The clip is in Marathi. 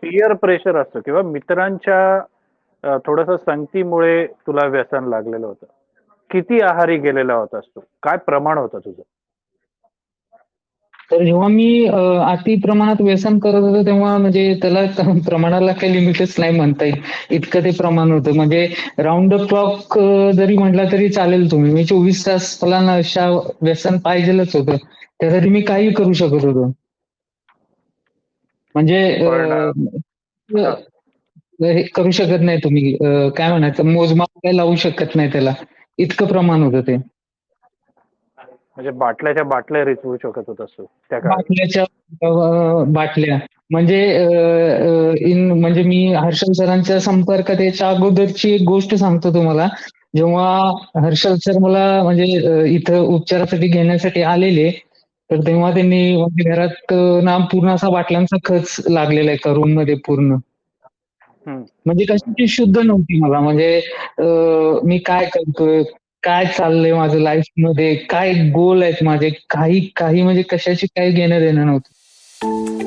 पीअर प्रेशर असतं किंवा मित्रांच्या थोडंसं संगतीमुळे तुला व्यसन लागलेलं होतं. किती आहारी गेलेला होतास तू? काय प्रमाण होतं तुझं? तर जेव्हा मी अति प्रमाणात व्यसन करत होतो तेव्हा म्हणजे त्याला प्रमाणाला काही लिमिटच नाही म्हणता येईल. इतकं ते प्रमाण होतं. म्हणजे राउंड द क्लॉक जरी म्हटलं तरी चालेल तुम्ही. मी 24 तास मला नशा व्यसन पाहिजेलच होतं. त्यासाठी मी काही करू शकत होतो. म्हणजे पण हां. हे करू शकत नाही तुम्ही. काय म्हणायचं मोजमाप काही लावू शकत नाही त्याला. इतकं प्रमाण होतं ते. म्हणजे बाटल्याच्या बाटल्या रिचवू शकत होतास तू त्या काळी. बाटल्याच्या बाटल्या म्हणजे म्हणजे मी हर्षल सरांच्या संपर्कात याच्या अगोदरची एक गोष्ट सांगतो तुम्हाला. जेव्हा हर्षल सर मला म्हणजे इथं उपचारासाठी घेण्यासाठी आलेले, तर तेव्हा त्यांनी म्हणजे घरात ना पूर्ण असा बाटल्यांचा खच लागलेला एका रूममध्ये पूर्ण. हं. म्हणजे कशाची शुद्ध नव्हती मला. म्हणजे मी काय करतोय? काय चाललंय माझं लाईफमध्ये? काय गोल आहेत माझे? काही काही म्हणजे कशाशी काही घेणं-देणं नव्हतं.